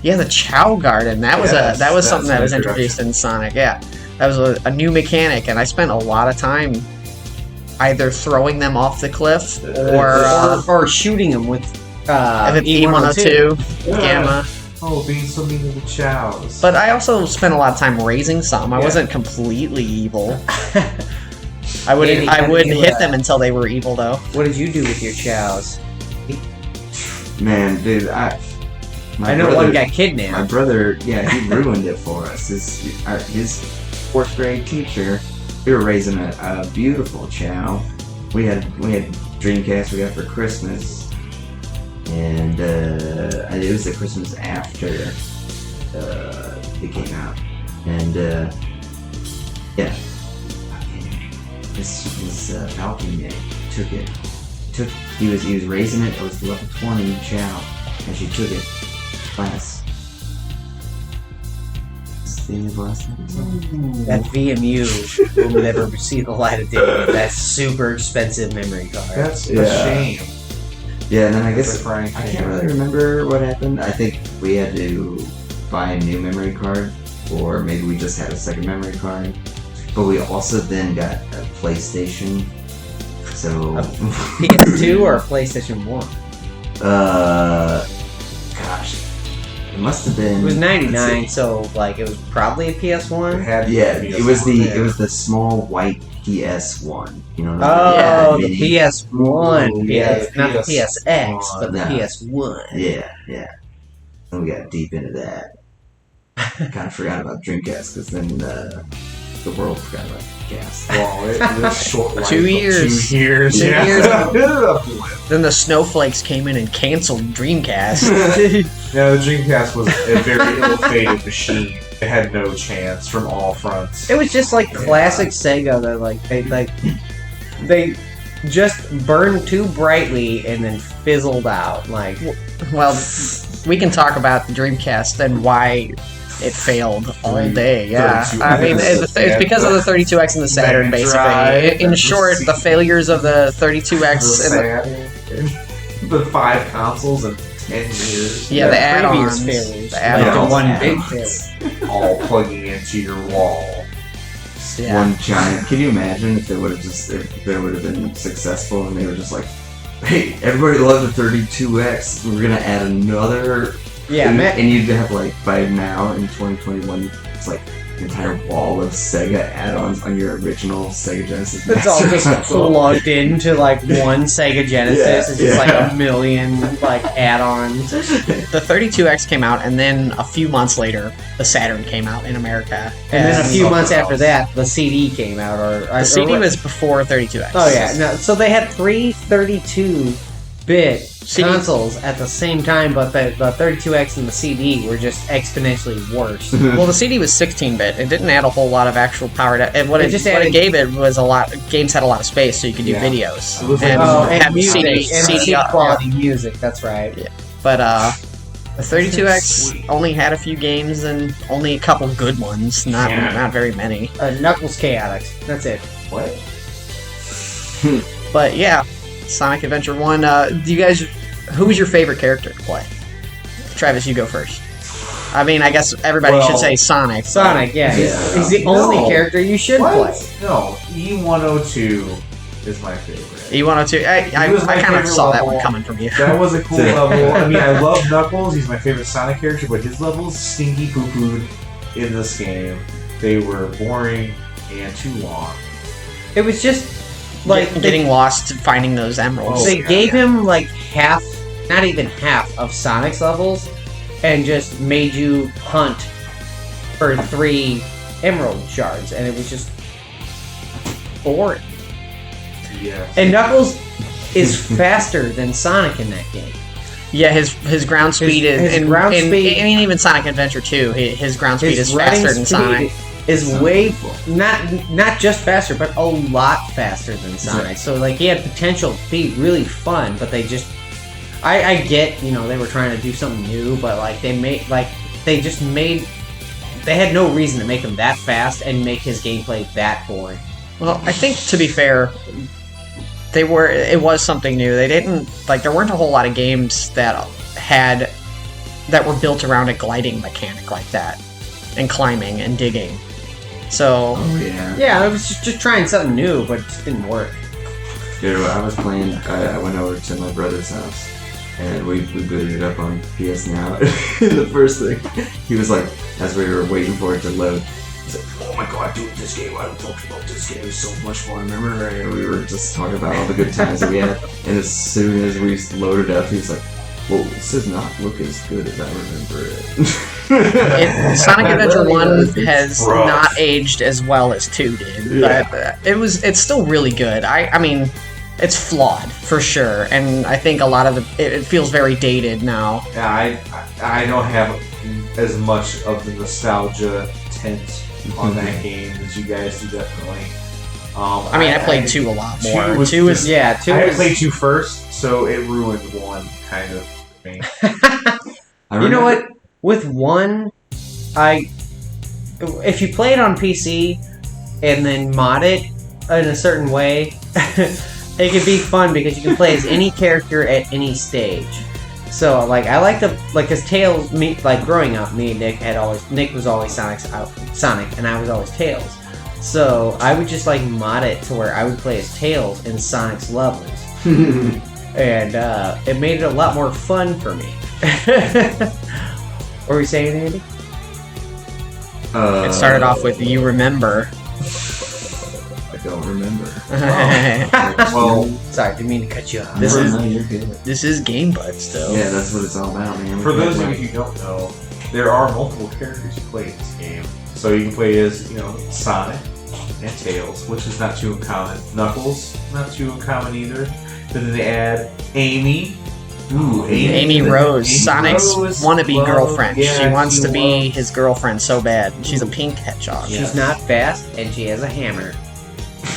Yeah, the Chao Garden. That was Yes, that was something that's that was an introduced in Sonic. Yeah, that was a new mechanic, and I spent a lot of time either throwing them off the cliff or shooting him with E102 Gamma. Oh, being so mean to the chows. But I also spent a lot of time raising some. I wasn't completely evil. I would hit them until they were evil, though. What did you do with your chows? Man, dude, I know one got kidnapped. My brother, yeah, he ruined it for us. His fourth grade teacher, we were raising a beautiful chow. We had Dreamcast we got for Christmas, and it was the Christmas after it came out, and yeah, this Falcon guy took it. He was raising it. It was level 20 chow, and she took it. Class. That VMU will never see the light of day with that super expensive memory card. That's a shame. Yeah, and then I guess I I can't really remember what happened. I think we had to buy a new memory card, or maybe we just had a second memory card. But we also then got a PlayStation. So A PS2 or a PlayStation 1? Gosh. It must have been. It was 99, so like it was probably a PS1. It was the small white PS1. You know. Oh, the the PS1. Yeah, Not the PS1. PSX, but the No. PS1. Yeah. And we got deep into that. Kind of forgot about Dreamcast because then the world forgot about Gas. Well, it was short life. 2 years. 2 years. 2 yeah. years. Then the snowflakes came in and canceled Dreamcast. Yeah, the Dreamcast was a very ill-fated machine. It had no chance from all fronts. It was just like classic Sega that they just burned too brightly and then fizzled out. Like, Well, we can talk about the Dreamcast and why it failed all day. Yeah, 32X. I mean it's because of the 32X and the Saturn, Mega basically. Drive, In short, the failures of the 32X and the 5 consoles in 10 years. the add-ons. previous failures. The add-ons. One Yeah. big failure. All plugging into your wall. Yeah. One giant. Can you imagine if they would have been successful and they were just like, hey, everybody loved the 32X. We're gonna add another. Yeah, and you'd have like by now in 2021, it's like an entire wall of Sega add-ons on your original Sega Genesis. it's all just plugged into like one Sega Genesis. Yeah, It's just like yeah. a million like add-ons. The 32X came out, and then a few months later, the Saturn came out in America. And then a few something months after else. that, the CD came out. The CD was before 32X. Oh yeah, no, so they had three 32-bit consoles at the same time, but the 32X and the CD were just exponentially worse. Well, the CD was 16-bit. It didn't add a whole lot of actual power to and what It it just what added- it gave it was a lot. Games had a lot of space, so you could do Yeah. videos It was and like- have music, CD, and CD quality music. That's right. But the 32X only had a few games and only a couple good ones. Not very many. Knuckles Chaotix. That's it. What? But yeah, Sonic Adventure 1. Do you guys? Who was your favorite character to play? Travis, you go first. I mean, I guess everybody should say Sonic. Sonic, yeah. He's the only character you should play. No, E102 is my favorite. E102. I kind of saw that one coming from you. That was a cool level. I mean, I love Knuckles. He's my favorite Sonic character, but his levels stinky poo-pooed in this game. They were boring and too long. It was just like getting lost finding those emeralds. They gave him like half, not even half of Sonic's levels, and just made you hunt for 3 emerald shards, and it was just boring. Yeah. And Knuckles is faster than Sonic in that game. Yeah, his ground speed and even Sonic Adventure 2, his ground speed is faster than Sonic. Is way not just faster, but a lot faster than Sonic. Right. So like he had potential to be really fun, but they just I get, they were trying to do something new, but like they had no reason to make him that fast and make his gameplay that boring. Well, I think to be fair, it was something new. They didn't there weren't a whole lot of games that were built around a gliding mechanic like that, and climbing and digging. So yeah, I was just trying something new, but it just didn't work. Dude, I was playing. I went over to my brother's house, and we booted it up on PS Now. The first thing, he was like, as we were waiting for it to load, he's like, "Oh my god, dude, this game! I talked about this game. It's so much fun." Remember, and we were just talking about all the good times that we had. And as soon as we loaded up, he was like, "Well, this does not look as good as I remember it." Sonic Adventure 1 has not aged as well as 2 did, but it's still really good. I mean, it's flawed for sure, and I think a lot of it feels very dated now. Yeah, I don't have as much of the nostalgia tint on that game as you guys do, definitely. I mean, I played 2 a lot more. 2 is I played 2 first, so it ruined 1 kind of for me. You know what? With 1, if you play it on PC and then mod it in a certain way, it can be fun because you can play as any character at any stage. So, like, I like cause Tails, growing up, me and Nick was always Sonic, and I was always Tails. So, I would just, mod it to where I would play as Tails in Sonic's levels. And, it made it a lot more fun for me. What were you saying, Andy? It started off with "You remember." I don't remember. Well, sorry, didn't mean to cut you off. This is Game Budz, though. Yeah, that's what it's all about, man. For those of you who don't know, there are multiple characters you play in this game. So you can play as, Sonic and Tails, which is not too uncommon. Knuckles, not too uncommon either. Then they add Amy. Ooh, Amy Rose, Sonic's wannabe girlfriend. Yeah, she wants to be his girlfriend so bad. She's a pink hedgehog. She's not fast, and she has a hammer.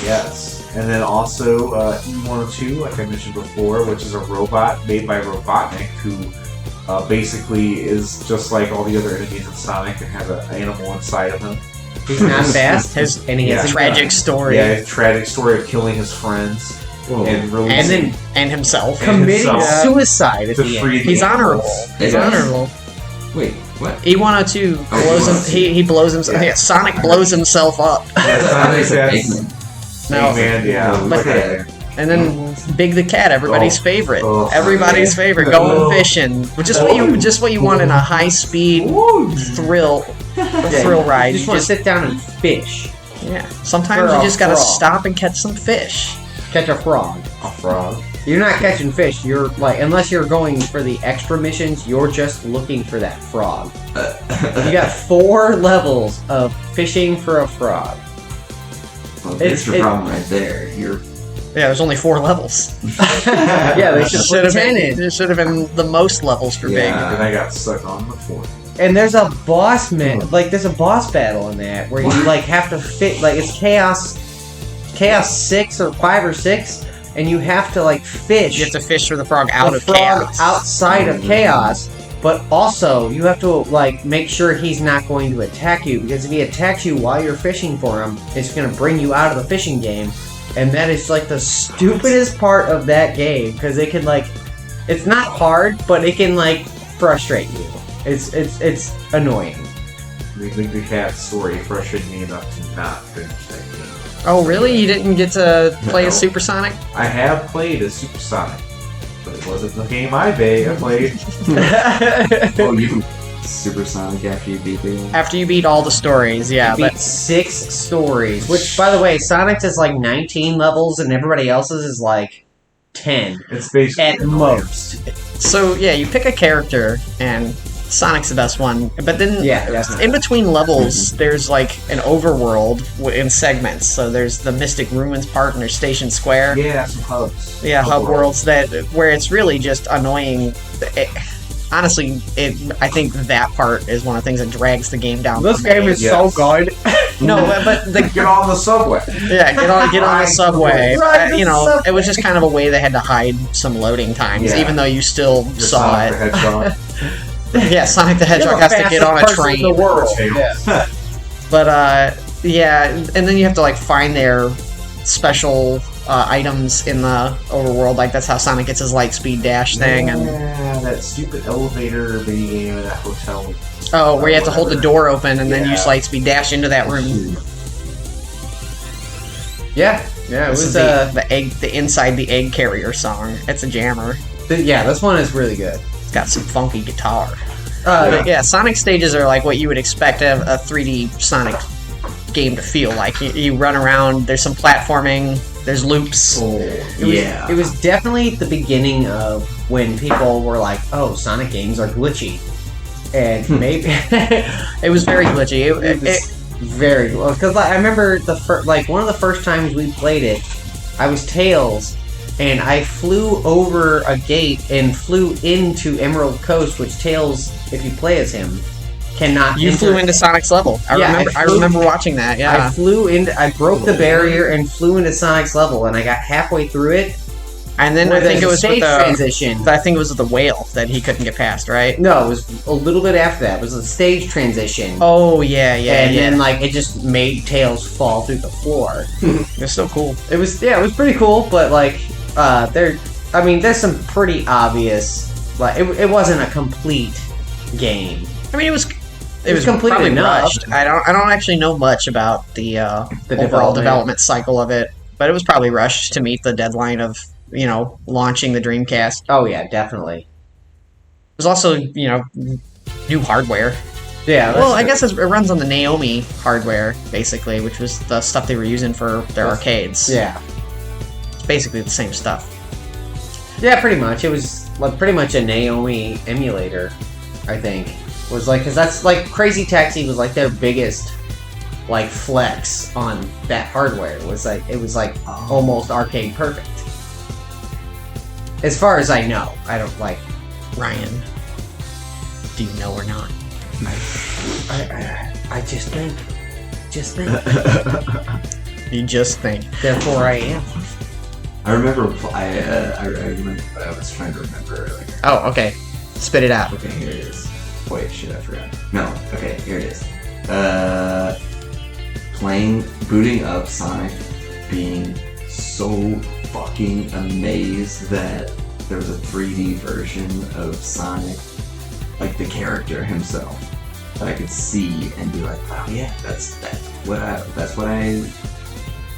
Yes. And then also E102, like I mentioned before, which is a robot made by Robotnik, who basically is just like all the other enemies in Sonic and have an animal inside of him. He's not fast, and he has a tragic story. Yeah, his tragic story of killing his friends. And himself committing suicide at the end. He's honorable. He's honorable. Wait, what? E102 blows him. He blows himself. Yeah. Sonic blows himself up. And then Big the Cat, everybody's favorite. Everybody's favorite. Going fishing. Just what you want in a high speed thrill ride. You just want to sit down and fish. Yeah. Sometimes you just gotta stop and catch some fish. Catch a frog. A frog. You're not catching fish. You're unless you're going for the extra missions, you're just looking for that frog. You got 4 levels of fishing for a frog. Well, that's your problem right there. There's only 4 levels. Yeah, they should have been. There should have been the most levels for Big. And I got stuck on the 4th. And there's a boss there's a boss battle in that where you have to fit it's Chaos 6 or 5 or 6, and you have to fish. You have to fish for the frog out of Chaos. Outside of Chaos, but also you have to make sure he's not going to attack you, because if he attacks you while you're fishing for him, it's going to bring you out of the fishing game, and that is the stupidest part of that game, because it can it's not hard, but it can frustrate you. It's annoying. The cat story frustrated me enough to not finish that game. Oh, really? You didn't get to play as Supersonic? I have played as Supersonic, but it wasn't the game I played. Oh, you can Supersonic after you beat the game? After you beat all the stories, yeah. Beat 6 stories, which, by the way, Sonic's is like 19 levels and everybody else's is like 10. It's basically at most. So, yeah, you pick a character, and Sonic's the best one. But then, definitely. in between levels, there's like an overworld in segments. So there's the Mystic Ruins part, and there's Station Square. Yeah, some hubs. Yeah, hub worlds where it's really just annoying. Honestly, I think that part is one of the things that drags the game down. This game is so good. No, but get on the subway. Yeah, get on the subway. It was just kind of a way they had to hide some loading times, even though you still saw Sonic it. the Hedgehog. Yeah, Sonic the Hedgehog has to get on a train. In the world. Yeah. But and then you have to like find their special items in the overworld. Like that's how Sonic gets his light speed dash thing. And that stupid elevator mini game in that hotel. Oh, where you have to hold the door open and then use light speed dash into that room. Yeah, it was the inside the egg carrier song. It's a jammer. This one is really good. It's got some funky guitar. But yeah, Sonic stages are like what you would expect a 3D Sonic game to feel like. You run around. There's some platforming. There's loops. It was definitely the beginning of when people were like, "Oh, Sonic games are glitchy," and maybe it was very glitchy. It was very well because I remember one of the first times we played it, I was Tails, and I flew over a gate and flew into Emerald Coast, which Tails, if you play as him, cannot. You flew into Sonic's level. I remember watching that. Yeah, I broke the barrier and flew into Sonic's level, and I got halfway through it. And then I think it was stage with transition. I think it was with the whale that he couldn't get past, right? No, it was a little bit after that. It was a stage transition. Oh yeah. And then it just made Tails fall through the floor. It's so cool. It was pretty cool, but there's some pretty obvious. It wasn't a complete game. I mean, it was completely probably enough. rushed. I don't actually know much about the overall development cycle of it, but it was probably rushed to meet the deadline of launching the Dreamcast. Oh yeah, definitely. It was also new hardware. Yeah. Well, I guess it runs on the Naomi hardware basically, which was the stuff they were using for their arcades. Yeah. It's basically the same stuff. Yeah, pretty much. It was pretty much a Naomi emulator, I think. Was because that's Crazy Taxi was their biggest flex on that hardware. It was almost arcade perfect. As far as I know, I don't Ryan. Do you know or not? I just think. You just think. Therefore, I am. I remember. I remember. I was trying to remember earlier. Oh, okay. Spit it out. Okay, here it is. Wait, shit, I forgot. No, okay, here it is. Booting up Sonic, being so fucking amazed that there was a 3D version of Sonic, the character himself, that I could see and be like, oh yeah, that's what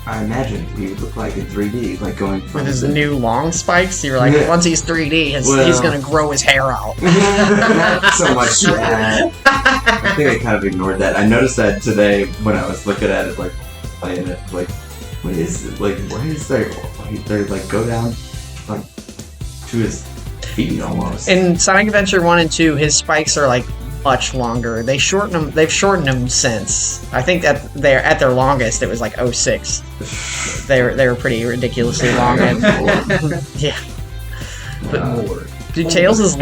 I imagined he would look like in 3D, going from with his new long spikes. You were like, once he's 3D, he's gonna grow his hair out. Not so much that. I think I kind of ignored that. I noticed that today when I was looking at it, playing it, what is it? Why is there go down to his feet almost? In Sonic Adventure 1 and 2, his spikes are much longer. They've shortened them since. I think that they're at their longest it was 06. They were pretty ridiculously long. Yeah. But dude, Tails'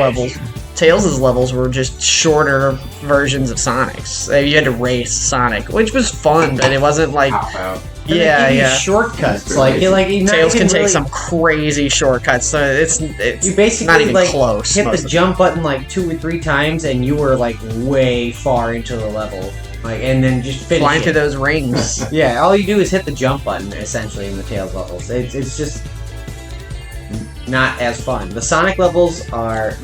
levels were just shorter versions of Sonic's. You had to race Sonic, which was fun, but it wasn't Pop out. Yeah. Shortcuts, Tails can take some crazy shortcuts. So it's you basically not even close. Hit the jump button 2 or 3 times, and you were way far into the level. And then just finish flying through those rings. Yeah, all you do is hit the jump button essentially in the Tails levels. It's just not as fun. The Sonic levels are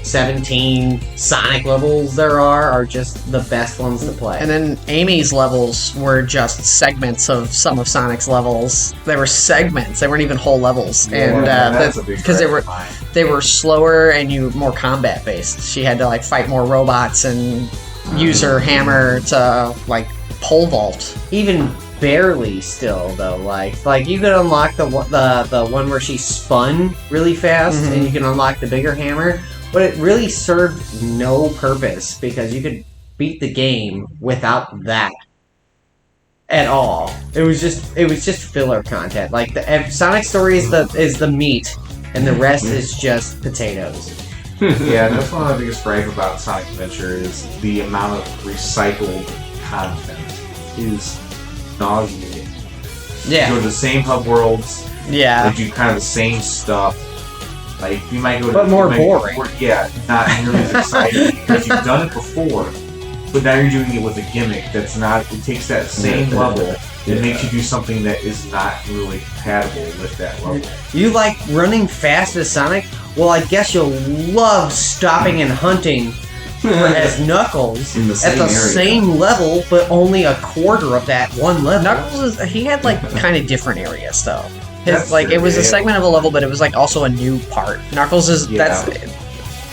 17 Sonic levels there are just the best ones to play. And then Amy's levels were just segments of some of Sonic's levels. They were segments. They weren't even whole levels. And because they were slower and more combat based. She had to like fight more robots and use her hammer to like pole vault. Even barely still though, like you could unlock the one where she spun really fast, and you can unlock the bigger hammer, but it really served no purpose because you could beat the game without that at all. It was just filler content. Like the Sonic story is the meat, and the rest is just potatoes. Yeah, that's one of the biggest gripe about Sonic Adventure is the amount of recycled content is nauseating. Yeah. You go to the same hub worlds. Yeah. They do kind of the same stuff. Like you might go, but more boring. Yeah, not nearly as exciting because you've done it before, but now you're doing it with a gimmick that's not. It takes that same level and makes you do something that is not really compatible with that level. You like running fast as Sonic? Well, I guess you'll love stopping and hunting as Knuckles in the at the same level, but only a quarter of that one level. Knuckles he had like kind of different areas though. It was a Yeah. segment of a level, but it was like also a new part. Knuckles is that's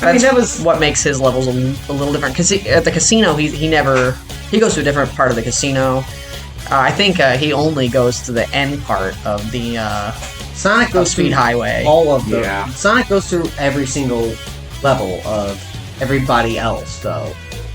that was what makes his levels a little different. Because at the casino, he goes to a different part of the casino. I think he only goes to the end part of the Sonic goes Speed through Highway. all of them. Yeah. Sonic goes through every single level of everybody else, though.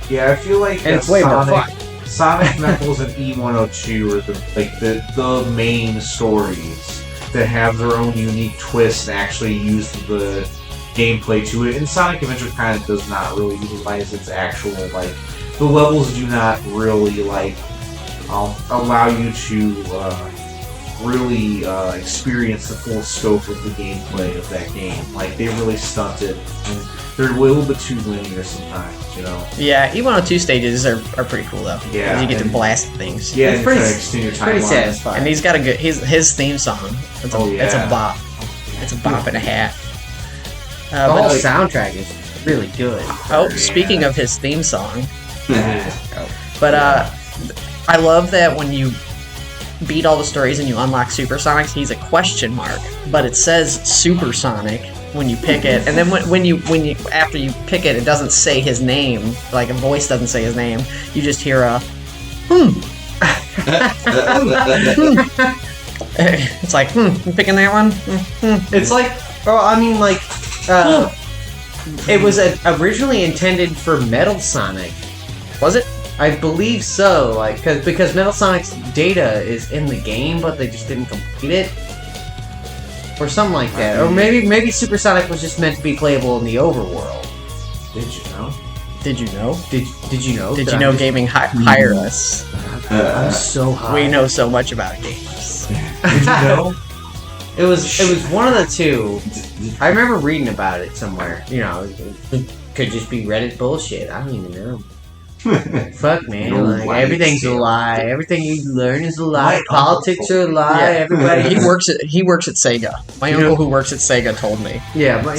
Yeah, I feel like And it's way more fun. Sonic, Knuckles, and E102 are the main stories that have their own unique twist and actually use the gameplay to it. And Sonic Adventure kind of does not really utilize its actual the levels do not really allow you to really experience the full scope of the gameplay of that game. Like they really stunt it, and they're a little bit too linear sometimes, you know. Yeah, E102 stages are pretty cool though. Yeah, 'Cause you get to blast things. Yeah, It's pretty satisfying. And he's got a good his theme song. It's a bop. It's a bop and a half. The whole soundtrack is really good. Speaking of his theme song, but I love that when you beat all the stories and you unlock Supersonic, he's a question mark, but it says Supersonic when you pick it, and then when you after you pick it, it doesn't say his name, like a voice doesn't say his name. You just hear a It's like you picking that one. It's like, it was originally intended for Metal Sonic. Was it? I believe so, because Metal Sonic's data is in the game, but they just didn't complete it, or something like that. Or maybe Supersonic was just meant to be playable in the overworld. Did you know? Did you know? Did you know? Did you know gaming hired us? I'm so high. We know so much about games. Did you know? It was one of the two. I remember reading about it somewhere. You know, it could just be Reddit bullshit. I don't even know. Fuck, man. No Like, lies. everything's a lie. Everything you learn is a lie. My Politics are a lie. Yeah. Everybody. He works at SEGA. My uncle who works at SEGA told me. Yeah, but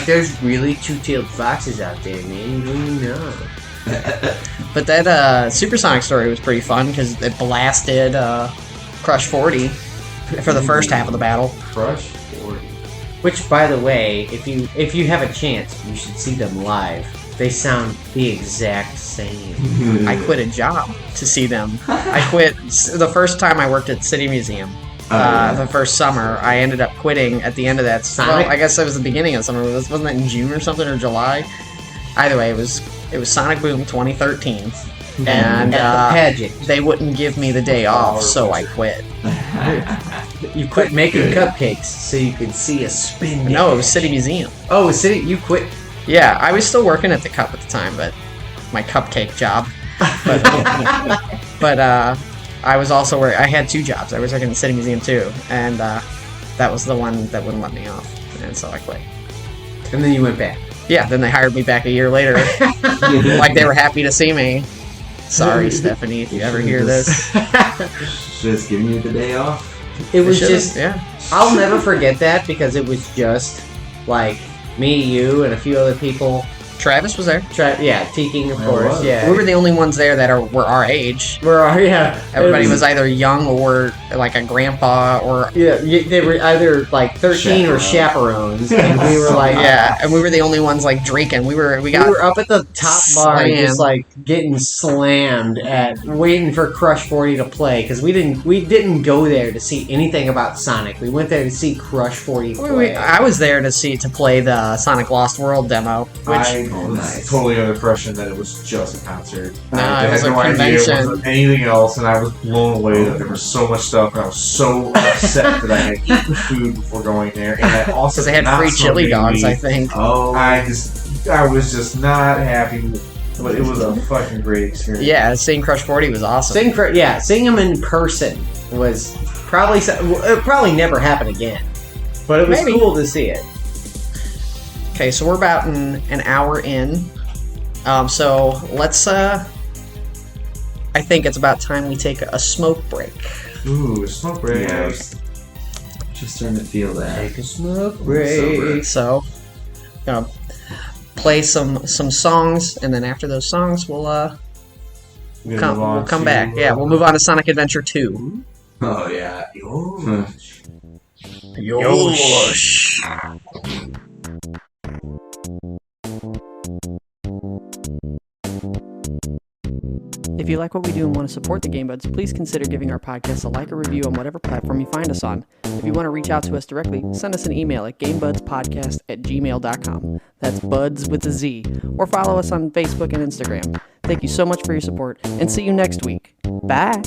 there's really two-tailed foxes out there, man. You don't even know. But that Supersonic story was pretty fun because it blasted Crush 40 for the first half of the battle. Crush 40. Which, by the way, if you have a chance, you should see them live. They sound the exact same. I quit a job to see them. I quit the first time I worked at City Museum. The first summer, I ended up quitting at the end of that. Sonic? Well, I guess it was the beginning of summer. Wasn't that in June or something, or July? Either way, it was Sonic Boom 2013, and At the pageant. they wouldn't give me the day off, so I quit. You quit making cupcakes so you could see a spin. No, it was City Museum. Oh, City. You quit. Yeah, I was still working at the Cup at the time, but my cupcake job. But I was also I had two jobs. I was working at the City Museum too, and that was the one that wouldn't let me off, and so I quit. And then you went back. Yeah, then they hired me back a year later, like they were happy to see me. Sorry, Stephanie, if you ever hear this. Just giving you the day off. It was They should've- just. yeah. I'll never forget that because it was just like Me, you, and a few other people. Travis was there. TKing, of I course. was. Yeah, We were the only ones there that were our age. Everybody Everybody was either young or like a grandpa or they were either like 13 or chaperones, and we were like, and we were the only ones like drinking. We were up at the top bar, slammed. just like getting slammed at waiting for Crush 40 to play because we didn't go there to see anything about Sonic. We went there to see Crush 40 play. I was there to play the Sonic Lost World demo, which I was totally under the impression that it was just a concert. No, I it was had a no idea convention. it was anything else, and I was blown away that there was so much stuff, and I was so upset that I had eaten food before going there, and I also because they had not free so chili many dogs, weed. I think. Oh, I was just not happy, but it was a fucking great experience. Yeah, seeing Crush 40 was awesome. Seeing him in person was probably never happen again, but it was Maybe. cool to see it. Okay, so we're about an hour in. So let's. I think it's about time we take a smoke break. Ooh, smoke break. Yeah. Just starting to feel that. Take a smoke break. So, gonna play some songs, and then after those songs, we'll We're gonna move on we'll come to, back. Yeah, we'll move on to Sonic Adventure 2. Oh yeah. Yosh. If you like what we do and want to support the Game Budz, please consider giving our podcast a like or review on whatever platform you find us on. If you want to reach out to us directly, send us an email at gamebudzpodcast@gmail.com. That's Budz with a Z. Or follow us on Facebook and Instagram. Thank you so much for your support, and see you next week. Bye!